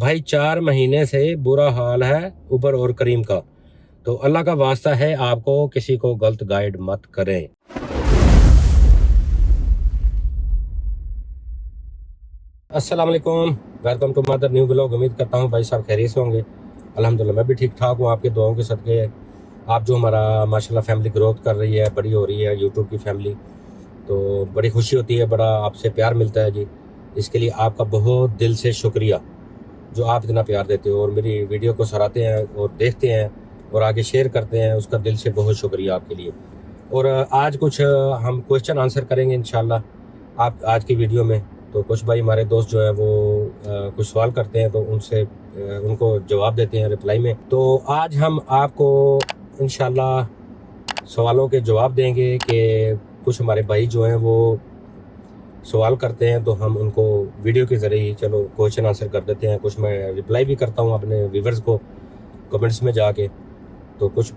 भाई 4 महीने से बुरा हाल है उबर और करीम का। तो अल्लाह का वास्ता है आपको किसी को गलत गाइड मत करें। अस्सलाम वालेकुम, welcome to mother new blog. उम्मीद करता हूँ भाई साहब खैरियत से होंगे। अल्हम्दुलिल्लाह मैं भी ठीक ठाक हूँ। आपके दुआओं के सदके आप जो हमारा माशाल्लाह फैमिली ग्रोथ कर रही है, बड़ी हो रही है यूट्यूब की फैमिली, तो बड़ी खुशी होती है, बड़ा आपसे प्यार मिलता है जी। इसके लिए आपका बहुत दिल से शुक्रिया जो आप इतना प्यार देते हो और मेरी वीडियो को सराहते हैं और देखते हैं और आगे शेयर करते हैं। उसका दिल से बहुत शुक्रिया आपके लिए। और आज कुछ हम क्वेश्चन आंसर करेंगे इंशाल्लाह आप आज की वीडियो में। तो कुछ भाई हमारे दोस्त जो है वो कुछ सवाल करते हैं तो उनसे उनको जवाब देते हैं रिप्लाई में। तो आज हम आपको इंशाल्लाह सवालों के जवाब देंगे कि कुछ हमारे भाई जो हैं वो सवाल करते हैं तो हम उनको वीडियो के ज़रिए चलो क्वेश्चन आंसर कर देते हैं। कुछ मैं रिप्लाई भी करता हूँ अपने व्यूवर्स को कमेंट्स में जाके। तो कुछ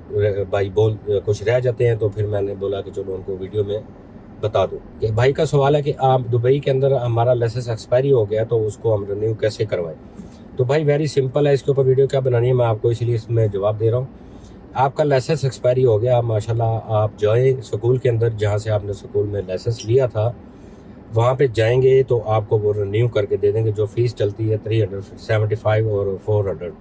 भाई कुछ रह जाते हैं तो फिर मैंने बोला कि चलो उनको वीडियो में बता दूं। कि भाई का सवाल है कि आप दुबई के अंदर हमारा लाइसेंस एक्सपायरी हो गया तो उसको हम रिन्यू कैसे करवाएं। तो भाई वेरी सिंपल है, इसके ऊपर वीडियो क्या बनानी है मैं आपको इसलिए इसमें जवाब दे रहा हूँ। आपका लाइसेंस एक्सपायरी हो गया माशाल्लाह, आप जाएँ स्कूल के अंदर जहाँ से आपने स्कूल में लाइसेंस लिया था वहाँ पे जाएंगे तो आपको वो रिन्यू करके दे देंगे। जो फीस चलती है 375 और 400,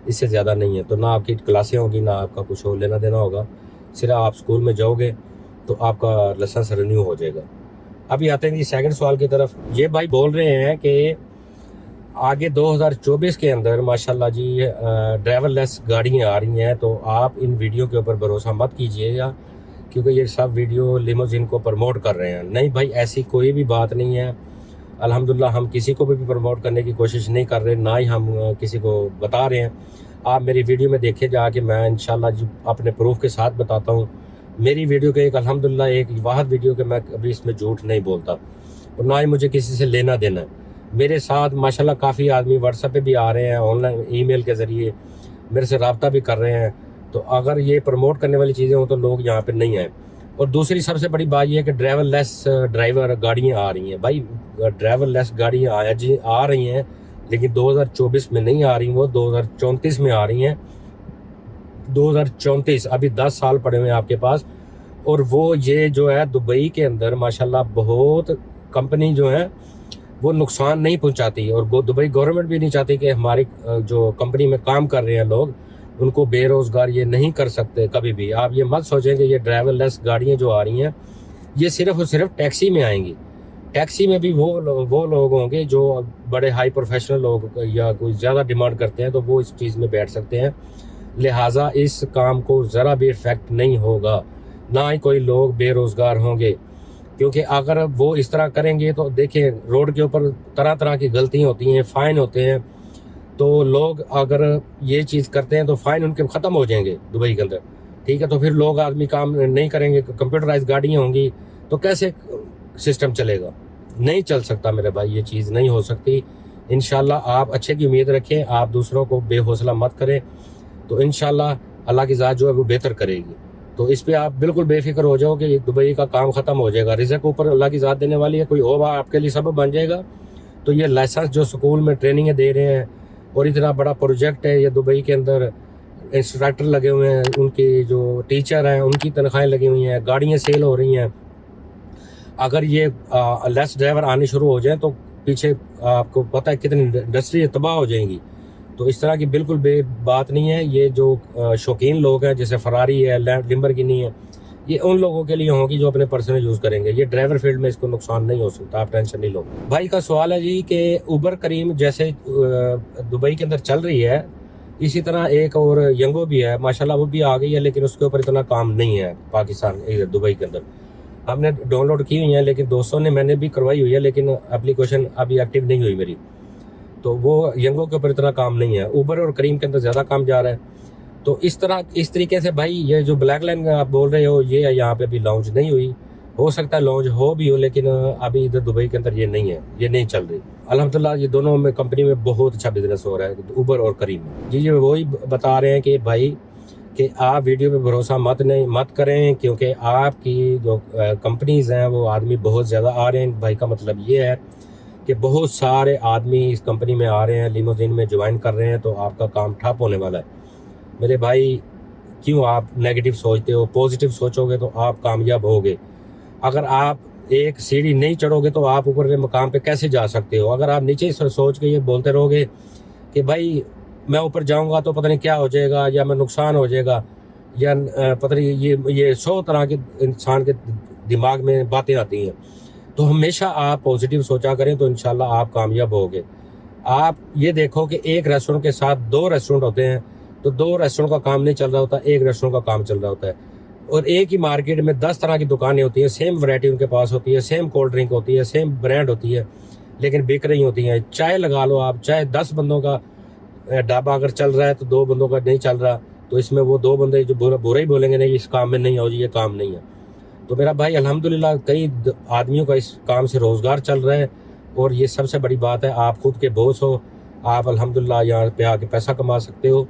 इससे ज़्यादा नहीं है। तो ना आपकी क्लासें होगी ना आपका कुछ और लेना देना होगा, सिर्फ आप स्कूल में जाओगे तो आपका लाइसेंस रिन्यू हो जाएगा। अभी आते हैं जी सेकंड सवाल की तरफ। ये भाई बोल रहे हैं कि आगे 2024 के अंदर माशाल्लाह जी ड्राइवरलेस गाड़ियाँ आ रही हैं, तो आप इन वीडियो के ऊपर भरोसा मत कीजिएगा क्योंकि ये सब वीडियो लिमोजिन को प्रमोट कर रहे हैं। नहीं भाई, ऐसी कोई भी बात नहीं है। अल्हम्दुलिल्लाह हम किसी को भी प्रमोट करने की कोशिश नहीं कर रहे, ना ही हम किसी को बता रहे हैं। आप मेरी वीडियो में देखे जाके मैं इंशाल्लाह जी अपने प्रूफ के साथ बताता हूँ। मेरी वीडियो के एक अल्हम्दुलिल्लाह एक वाहद वीडियो के मैं कभी इसमें झूठ नहीं बोलता और ना ही मुझे किसी से लेना देना है। मेरे साथ माशाल्लाह काफ़ी आदमी व्हाट्सएप पे भी आ रहे हैं, ऑनलाइन ईमेल के ज़रिए मेरे से रब्ता भी कर रहे हैं। तो अगर ये प्रमोट करने वाली चीज़ें हो तो लोग यहाँ पे नहीं आए। और दूसरी सबसे बड़ी बात यह है कि ड्राइवर गाड़ियाँ आ रही हैं। भाई ड्राइवरलेस गाड़ियाँ आ रही हैं लेकिन 2024 में नहीं आ रही, वो 2034 में आ रही हैं। 2034 अभी 10 साल पड़े हुए हैं आपके पास। और वो ये जो है दुबई के अंदर माशाल्लाह बहुत कंपनी जो है वो नुकसान नहीं पहुंचाती और दुबई गवर्नमेंट भी नहीं चाहती कि हमारी जो कंपनी में काम कर रहे हैं लोग उनको बेरोजगार ये नहीं कर सकते कभी भी। आप ये मत सोचें कि ये ड्राइवरलेस गाड़ियाँ जो आ रही हैं ये सिर्फ और सिर्फ टैक्सी में आएंगी। टैक्सी में भी वो लोग होंगे जो बड़े हाई प्रोफेशनल लोग या कोई ज़्यादा डिमांड करते हैं तो वो इस चीज़ में बैठ सकते हैं। लिहाजा इस काम को ज़रा भी इफेक्ट नहीं होगा, ना ही कोई लोग बेरोज़गार होंगे। क्योंकि अगर वो इस तरह करेंगे तो देखिए रोड के ऊपर तरह तरह की गलतियाँ होती हैं, फ़ाइन होते हैं। तो लोग अगर ये चीज़ करते हैं तो फ़ाइन उनके ख़त्म हो जाएंगे दुबई के अंदर, ठीक है। तो फिर लोग आदमी काम नहीं करेंगे, कंप्यूटराइज गाड़ियाँ होंगी तो कैसे सिस्टम चलेगा? नहीं चल सकता मेरे भाई, ये चीज़ नहीं हो सकती। इंशाल्लाह आप अच्छे की उम्मीद रखें, आप दूसरों को बेहौसला मत करें, तो इंशाल्लाह अल्लाह की ज़ात जो है वो बेहतर करेगी। तो इस पर आप बिल्कुल बेफिक्र हो जाओ कि दुबई का काम ख़त्म हो जाएगा। रिज़्क ऊपर अल्लाह की ज़ात देने वाली है, कोई और आपके लिए सबब बन जाएगा। तो ये लाइसेंस जो स्कूल में ट्रेनिंग दे रहे हैं और इतना बड़ा प्रोजेक्ट है, ये दुबई के अंदर इंस्ट्रक्टर लगे हुए हैं, उनके जो टीचर हैं उनकी तनख्वाहें लगी हुई हैं, गाड़ियाँ सेल हो रही हैं। अगर ये लेस ड्राइवर आने शुरू हो जाए तो पीछे आपको पता है कितनी इंडस्ट्री तबाह हो जाएंगी। तो इस तरह की बिल्कुल बात नहीं है। ये जो शौकीन लोग हैं जैसे फरारी है, लैम्बोर्गिनी है, ये उन लोगों के लिए होगी जो अपने पर्सनल यूज़ करेंगे। ये ड्राइवर फील्ड में इसको नुकसान नहीं हो सकता, आप टेंशन नहीं लो। भाई का सवाल है जी कि उबर करीम जैसे दुबई के अंदर चल रही है, इसी तरह एक और यंगो भी है माशाल्लाह, वो भी आ गई है लेकिन उसके ऊपर इतना काम नहीं है पाकिस्तान दुबई के अंदर। हमने डाउनलोड की हुई है लेकिन दोस्तों ने मैंने भी करवाई हुई है लेकिन एप्लीकेशन अभी एक्टिव नहीं हुई मेरी। तो वो यंगो के ऊपर इतना काम नहीं है, उबर और करीम के अंदर ज़्यादा काम जा रहा है। तो इस तरीके से भाई ये जो ब्लैक लाइन आप बोल रहे हो ये यहाँ पे अभी लॉन्च नहीं हुई। हो सकता है लॉन्च हो भी हो लेकिन अभी इधर दुबई के अंदर ये नहीं है, ये नहीं चल रही। अल्हम्दुलिल्लाह ये दोनों में कंपनी में बहुत अच्छा बिजनेस हो रहा है, उबर और करीम। जी वही बता रहे हैं कि भाई कि आप वीडियो पे भरोसा मत करें क्योंकि आपकी जो कंपनीज हैं वो आदमी बहुत ज़्यादा आ रहे हैं। भाई का मतलब ये है कि बहुत सारे आदमी इस कंपनी में आ रहे हैं, लिमोजिन में ज्वाइन कर रहे हैं, तो आपका काम ठप होने वाला है। मेरे भाई, क्यों आप नेगेटिव सोचते हो? पॉजिटिव सोचोगे तो आप कामयाब होगे। अगर आप एक सीढ़ी नहीं चढ़ोगे तो आप ऊपर के मकाम पे कैसे जा सकते हो? अगर आप नीचे सोच के ये बोलते रहोगे कि भाई मैं ऊपर जाऊंगा तो पता नहीं क्या हो जाएगा, या मैं नुकसान हो जाएगा, या पता नहीं, ये 100 तरह के इंसान के दिमाग में बातें आती हैं। तो हमेशा आप पॉजिटिव सोचा करें तो इंशाल्लाह आप कामयाब होगे। आप ये देखो कि एक रेस्टोरेंट के साथ 2 रेस्टोरेंट होते हैं, तो 2 रेस्टोरेंट का काम नहीं चल रहा होता, एक रेस्टोरेंट का काम चल रहा होता है। और एक ही मार्केट में 10 तरह की दुकानें होती हैं, सेम वैरायटी उनके पास होती है, सेम कोल्ड ड्रिंक होती है, सेम ब्रांड होती है, लेकिन बिक रही होती हैं। चाय लगा लो आप, चाहे 10 बंदों का ढाबा अगर चल रहा है तो 2 बंदों का नहीं चल रहा, तो इसमें वो 2 बंदे जो बुरा ही बोलेंगे, नहीं इस काम में नहीं आओ जी, ये काम नहीं है। तो मेरा भाई अल्हम्दुलिल्लाह कई आदमियों का इस काम से रोज़गार चल रहा है, और ये सबसे बड़ी बात है, आप खुद के बॉस हो, आप अल्हम्दुलिल्लाह यहाँ पे आके पैसा कमा सकते हो।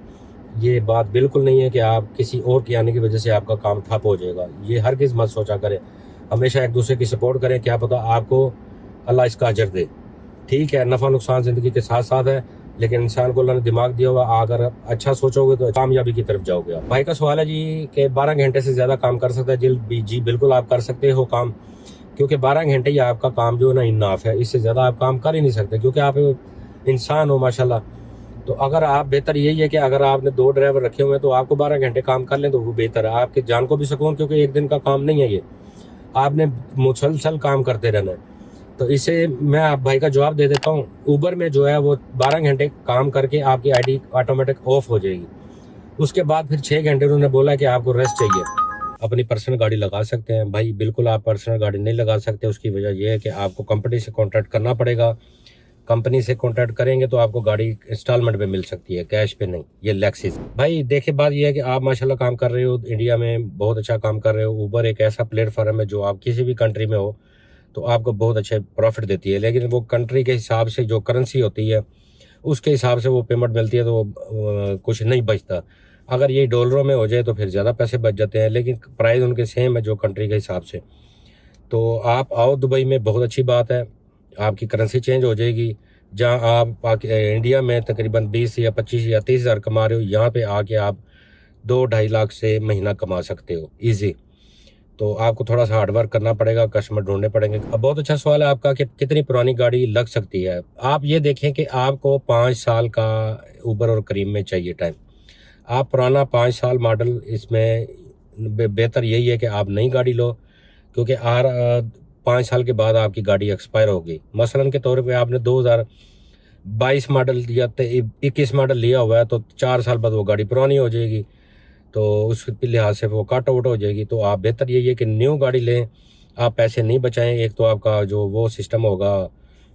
ये बात बिल्कुल नहीं है कि आप किसी और के आने की वजह से आपका काम ठप हो जाएगा, ये हरगिज़ मत सोचा करें। हमेशा एक दूसरे की सपोर्ट करें, क्या पता आपको अल्लाह इसका अजर दे। ठीक है, नफ़ा नुकसान ज़िंदगी के साथ साथ है, लेकिन इंसान को अल्लाह ने दिमाग दिया हुआ, अगर अच्छा सोचोगे तो कामयाबी की तरफ जाओगे आप। भाई का सवाल है जी कि 12 घंटे से ज़्यादा काम कर सकता है? जी बिल्कुल आप कर सकते हो काम, क्योंकि 12 घंटे ही आपका काम जो है ना इनाफ है, इससे ज़्यादा आप काम कर ही नहीं सकते, क्योंकि आप इंसान हो माशाल्लाह। तो अगर आप, बेहतर यही है कि अगर आपने 2 ड्राइवर रखे हुए हैं तो आपको 12 घंटे काम कर लें तो वो बेहतर है, आपके जान को भी सुकून, क्योंकि एक दिन का काम नहीं है ये, आपने मुसलसल काम करते रहना है। तो इसे मैं आप भाई का जवाब दे देता हूँ, ऊबर में जो है वो 12 घंटे काम करके आपकी आईडी ऑटोमेटिक ऑफ हो जाएगी। उसके बाद फिर 6 घंटे उन्होंने बोला कि आपको रेस्ट चाहिए, अपनी पर्सनल गाड़ी लगा सकते हैं। भाई बिल्कुल आप पर्सनल गाड़ी नहीं लगा सकते, उसकी वजह यह है कि आपको कंपनी से कॉन्ट्रैक्ट करना पड़ेगा। कंपनी से कॉन्ट्रैक्ट करेंगे तो आपको गाड़ी इंस्टॉलमेंट पे मिल सकती है, कैश पे नहीं। ये लेक्सिस। भाई देखिए, बात ये है कि आप माशाल्लाह काम कर रहे हो, इंडिया में बहुत अच्छा काम कर रहे हो। ऊबर एक ऐसा प्लेटफॉर्म है जो आप किसी भी कंट्री में हो तो आपको बहुत अच्छे प्रॉफिट देती है, लेकिन वो कंट्री के हिसाब से जो करेंसी होती है उसके हिसाब से वो पेमेंट मिलती है, तो कुछ नहीं बचता। अगर ये डॉलरों में हो जाए तो फिर ज़्यादा पैसे बच जाते हैं, लेकिन प्राइस उनके सेम है जो कंट्री के हिसाब से। तो आप आओ दुबई में, बहुत अच्छी बात है, आपकी करेंसी चेंज हो जाएगी। जहां आप इंडिया में तकरीबन 20 या 25 या 30 हज़ार कमा रहे हो, यहाँ पे आके आप 2-2.5 लाख से महीना कमा सकते हो इजी। तो आपको थोड़ा सा हार्डवर्क करना पड़ेगा, कस्टमर ढूंढने पड़ेंगे। अब बहुत अच्छा सवाल है आपका कि कितनी पुरानी गाड़ी लग सकती है। आप ये देखें कि आपको 5 साल का ऊबर और करीम में चाहिए टाइम। आप पुराना 5 साल मॉडल, इसमें बेहतर यही है कि आप नई गाड़ी लो, क्योंकि 5 साल के बाद आपकी गाड़ी एक्सपायर होगी। मसलन के तौर पे आपने 2022 मॉडल या 21 मॉडल लिया हुआ है, तो 4 साल बाद वो गाड़ी पुरानी हो जाएगी, तो उस लिहाज से वो कट आउट हो जाएगी। तो आप बेहतर यही है कि न्यू गाड़ी लें, आप पैसे नहीं बचाएं। एक तो आपका जो वो सिस्टम होगा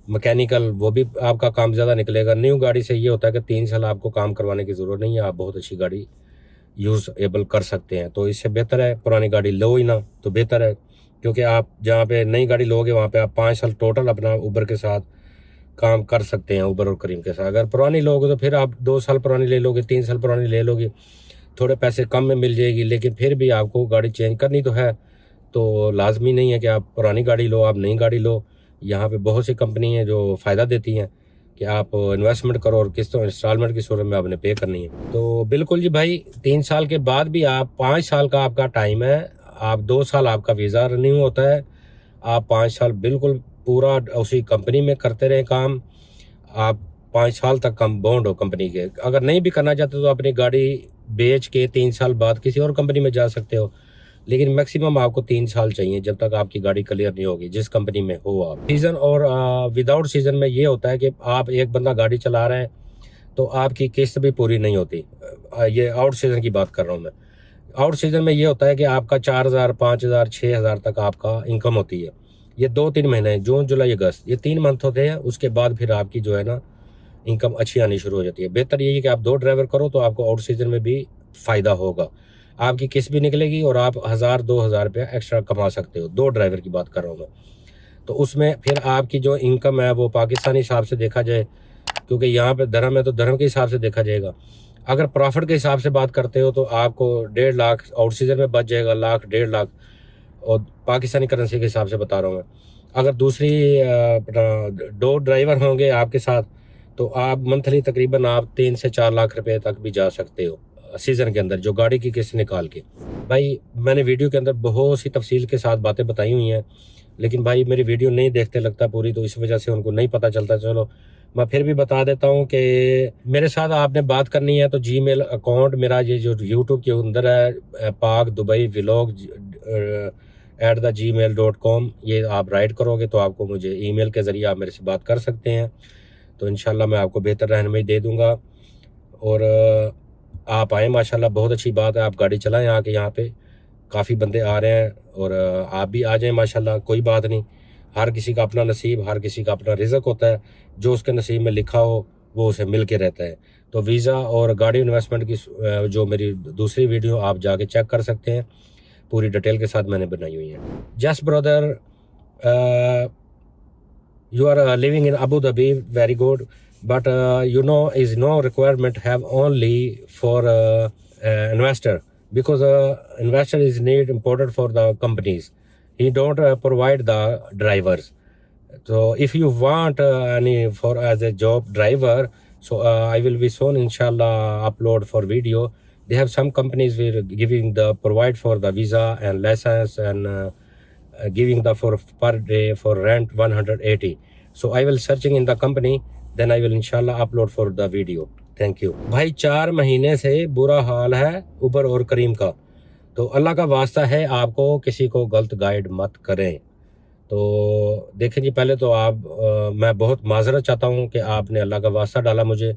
मैकेनिकल, वो भी आपका काम ज़्यादा निकलेगा। न्यू गाड़ी से ये होता है कि 3 साल आपको काम करवाने की ज़रूरत नहीं है, आप बहुत अच्छी गाड़ी यूज़ेबल कर सकते हैं। तो इससे बेहतर है पुरानी गाड़ी लो ही ना, तो बेहतर है, क्योंकि आप जहाँ पे नई गाड़ी लोगे वहाँ पे आप 5 साल टोटल अपना ऊबर के साथ काम कर सकते हैं, ऊबर और करीम के साथ। अगर पुरानी लोगे तो फिर आप 2 साल पुरानी ले लोगे, 3 साल पुरानी ले लोगे, थोड़े पैसे कम में मिल जाएगी, लेकिन फिर भी आपको गाड़ी चेंज करनी तो है। तो लाजमी नहीं है कि आप पुरानी गाड़ी लो, आप नई गाड़ी लो। यहाँ पे बहुत सी कंपनी है जो फ़ायदा देती हैं कि आप इन्वेस्टमेंट करो और किस्तों इंस्टॉलमेंट की सूरत में आपने पे करनी है। तो बिल्कुल जी भाई, 3 साल के बाद भी आप 5 साल का आपका टाइम है, आप 2 साल आपका वीज़ा रिन्यू होता है, आप 5 साल बिल्कुल पूरा उसी कंपनी में करते रहें काम। आप 5 साल तक कम बॉन्ड हो कंपनी के। अगर नहीं भी करना चाहते तो अपनी गाड़ी बेच के 3 साल बाद किसी और कंपनी में जा सकते हो, लेकिन मैक्सिमम आपको 3 साल चाहिए जब तक आपकी गाड़ी क्लियर नहीं होगी जिस कंपनी में हो आप। सीज़न और विदाउट सीज़न में ये होता है कि आप एक बंदा गाड़ी चला रहा है तो आपकी किस्त भी पूरी नहीं होती। ये आउट सीज़न की बात कर रहा हूँ मैं। आउट सीज़न में ये होता है कि आपका 4,000, 5,000, 6,000 तक आपका इनकम होती है। ये 2-3 महीने, जून, जुलाई, अगस्त, ये 3 मंथ होते हैं। उसके बाद फिर आपकी जो है ना इनकम अच्छी आनी शुरू हो जाती है। बेहतर यही है कि आप 2 ड्राइवर करो तो आपको आउट सीज़न में भी फ़ायदा होगा, आपकी किस्त भी निकलेगी और आप 1,000-2,000 रुपया एक्स्ट्रा कमा सकते हो। 2 ड्राइवर की बात कर रहा हूँ मैं। तो उसमें फिर आपकी जो इनकम है वो पाकिस्तानी हिसाब से देखा जाए, क्योंकि यहाँ पे धर्म है तो धर्म के हिसाब से देखा जाएगा। अगर प्रॉफिट के हिसाब से बात करते हो तो आपको 1.5 लाख आउट सीजन में बच जाएगा, 1 लाख 1.5 लाख, और पाकिस्तानी करेंसी के हिसाब से बता रहा हूँ मैं। अगर दूसरी अपना 2 ड्राइवर होंगे आपके साथ तो आप मंथली तकरीबन आप 3 से 4 लाख रुपए तक भी जा सकते हो सीज़न के अंदर, जो गाड़ी की किस्त निकाल के। भाई मैंने वीडियो के अंदर बहुत सी तफसील के साथ बातें बताई हुई हैं, लेकिन भाई मेरी वीडियो नहीं देखते लगता पूरी, तो इस वजह से उनको नहीं पता चलता। चलो मैं फिर भी बता देता हूँ कि मेरे साथ आपने बात करनी है तो जीमेल अकाउंट मेरा ये जो यूट्यूब के अंदर है, पाक दुबई व्लॉग @gmail.com, ये आप राइट करोगे तो आपको मुझे ईमेल के ज़रिए आप मेरे से बात कर सकते हैं, तो इंशाल्लाह मैं आपको बेहतर रहनुमाई दे दूँगा। और आप आएँ, माशाल्लाह बहुत अच्छी बात है, आप गाड़ी चलाएँ आके, यहाँ पे काफ़ी बंदे आ रहे हैं, और आप भी आ जाएँ माशाल्लाह, कोई बात नहीं। हर किसी का अपना नसीब, हर किसी का अपना रिज़्क होता है, जो उसके नसीब में लिखा हो वो उसे मिल के रहता है। तो वीज़ा और गाड़ी इन्वेस्टमेंट की जो मेरी दूसरी वीडियो आप जाके चेक कर सकते हैं, पूरी डिटेल के साथ मैंने बनाई हुई है। Just brother, you are living in Abu Dhabi, very good, but is no requirement have only for investor, because investor is need important for the companies. He don't provide the drivers. So if you want any for as a job driver, so I will be soon inshallah upload for video. They have some companies will giving the provide for the visa and license, and giving the for per day for rent 180. So I will searching in the company, then I will inshallah upload for the video. Thank you. भाई 4 महीने से बुरा हाल है उबर और करीम का, तो अल्लाह का वास्ता है आपको किसी को गलत गाइड मत करें। तो देखें जी, पहले तो मैं बहुत माजरत चाहता हूँ कि आपने अल्लाह का वास्ता डाला मुझे,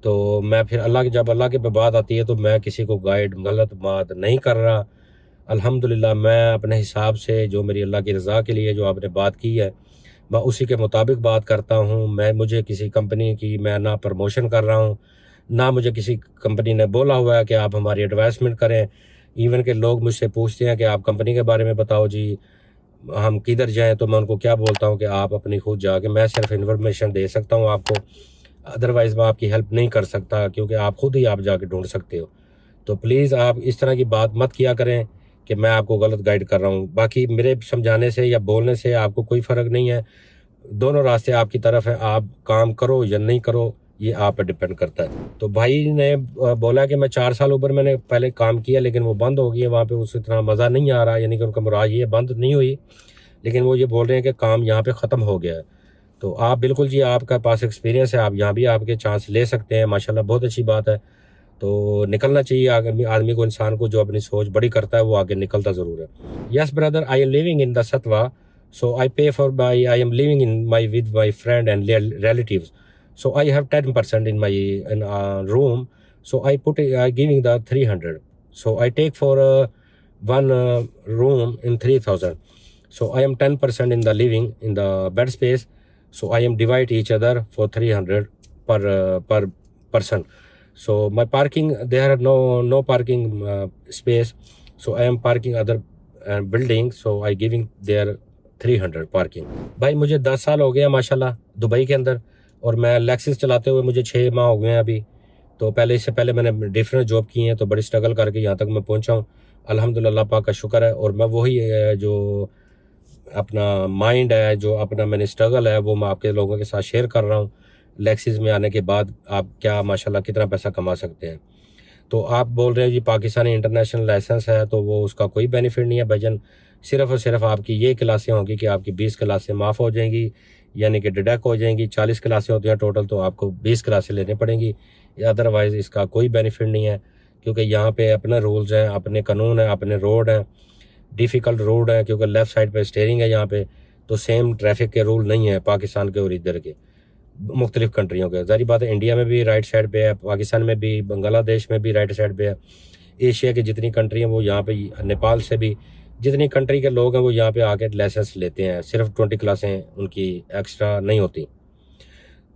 तो मैं फिर जब अल्लाह की बात आती है तो मैं किसी को गाइड गलत बात नहीं कर रहा। अल्हम्दुलिल्लाह मैं अपने हिसाब से, जो मेरी अल्लाह की रज़ा के लिए जो आपने बात की है, मैं उसी के मुताबिक बात करता हूँ। मुझे किसी कंपनी की मैं ना प्रमोशन कर रहा हूँ, ना मुझे किसी कंपनी ने बोला हुआ है कि आप हमारी एडवर्टाइजमेंट करें। इवन के लोग मुझसे पूछते हैं कि आप कंपनी के बारे में बताओ जी, हम किधर जाएं, तो मैं उनको क्या बोलता हूं कि आप अपनी खुद जाके, मैं सिर्फ इन्फॉर्मेशन दे सकता हूं आपको, अदरवाइज़ मैं आपकी हेल्प नहीं कर सकता, क्योंकि आप खुद ही आप जाके ढूंढ सकते हो। तो प्लीज़ आप इस तरह की बात मत किया करें कि मैं आपको गलत गाइड कर रहा हूँ। बाकी मेरे समझाने से या बोलने से आपको कोई फ़र्क नहीं है, दोनों रास्ते आपकी तरफ है, आप काम करो या नहीं करो ये आप पे डिपेंड करता है। तो भाई ने बोला कि मैं 4 साल ऊपर मैंने पहले काम किया, लेकिन वो बंद हो गई है, वहाँ पे उस इतना मज़ा नहीं आ रहा, यानी कि उनका मुराद ये बंद नहीं हुई, लेकिन वो ये बोल रहे हैं कि काम यहाँ पे ख़त्म हो गया है। तो आप बिल्कुल जी, आपका पास एक्सपीरियंस है, आप यहाँ भी आपके चांस ले सकते हैं, माशाल्लाह बहुत अच्छी बात है। तो निकलना चाहिए आदमी को, इंसान को, जो अपनी सोच बड़ी करता है वो आगे निकलता ज़रूर है। Yes brother, I am living in the Satwa, so I pay for I am living in with my friend and relatives, so I have 10% in my room, so I giving the 300, so I take for one room in 3,000, so I am 10% in the living in the bed space, so I am divide each other for 300 per person. So my parking, there are no parking space, so I am parking other building, so I giving there 300 parking. भाई मुझे 10 साल हो गया माशाल्लाह Dubai के अंदर, और मैं लेक्सिस चलाते हुए मुझे 6 माह हो गए हैं अभी। तो इससे पहले मैंने डिफरेंट जॉब की हैं, तो बड़ी स्ट्रगल करके यहाँ तक मैं पहुँचा हूँ, अल्हम्दुलिल्लाह पाक का शुक्र है। और मैं वही जो अपना माइंड है, जो अपना मैंने स्ट्रगल है, वो मैं आपके लोगों के साथ शेयर कर रहा हूँ। लेक्सिस में आने के बाद आप क्या माशाल्लाह कितना पैसा कमा सकते हैं। तो आप बोल रहे हैं जी पाकिस्तानी इंटरनेशनल लाइसेंस है, तो वो उसका कोई बेनिफिट नहीं है भाईजान। सिर्फ और सिर्फ आपकी ये क्लासें होंगी कि आपकी 20 क्लासें माफ़ हो जाएंगी, यानी कि डिडक्ट हो जाएंगी। 40 क्लासें होती हैं टोटल, तो आपको 20 क्लासें लेनी पड़ेंगी, अदरवाइज़ इसका कोई बेनिफिट नहीं है। क्योंकि यहाँ पे अपने रूल्स हैं, अपने कानून हैं, अपने रोड हैं, डिफ़िकल्ट रोड है, क्योंकि लेफ़्ट साइड पे स्टीयरिंग है यहाँ पे, तो सेम ट्रैफिक के रूल नहीं है पाकिस्तान के और इधर के मुख्तलिफ़ कंट्रियों के। ज़ाहिर बात है, इंडिया में भी राइट साइड पे है, पाकिस्तान में भी, बांग्लादेश में भी राइट साइड पे है। एशिया की जितनी कंट्री हैं वो यहाँ पे, नेपाल से भी जितनी कंट्री के लोग हैं वो यहाँ पे आके लाइसेंस लेते हैं, सिर्फ 20 क्लासें उनकी एक्स्ट्रा नहीं होती।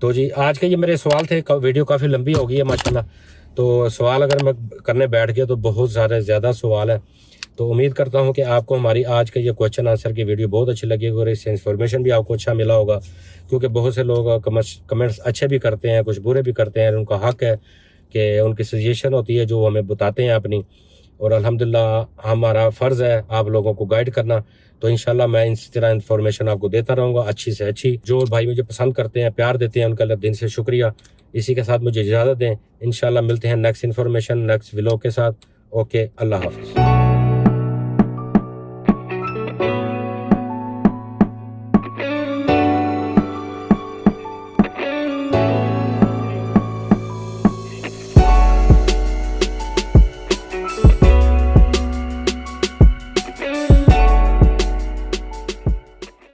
तो जी आज के ये मेरे सवाल थे, वीडियो काफ़ी लंबी हो गई है माशाल्लाह। तो सवाल अगर मैं करने बैठ गया तो बहुत ज़्यादा सवाल है। तो उम्मीद करता हूँ कि आपको हमारी आज के ये क्वेश्चन आंसर की वीडियो बहुत अच्छी लगी और इससे इन्फॉर्मेशन भी आपको अच्छा मिला होगा। क्योंकि बहुत से लोग कमेंट्स अच्छे भी करते हैं, कुछ बुरे भी करते हैं, उनका हक है कि उनकी सजेशन होती है जो हमें बताते हैं अपनी, और अल्हम्दुलिल्लाह हमारा फ़र्ज़ है आप लोगों को गाइड करना। तो इंशाल्लाह मैं इसी तरह इन्फॉर्मेशन आपको देता रहूँगा, अच्छी से अच्छी। जो भाई मुझे पसंद करते हैं, प्यार देते हैं, उनका अल्लाह दिन से शुक्रिया। इसी के साथ मुझे इजाज़त दें। इंशाल्लाह मिलते हैं नेक्स्ट इन्फॉर्मेशन, नेक्स्ट व्लॉग के साथ। ओके, अल्लाह हाफ़िज़।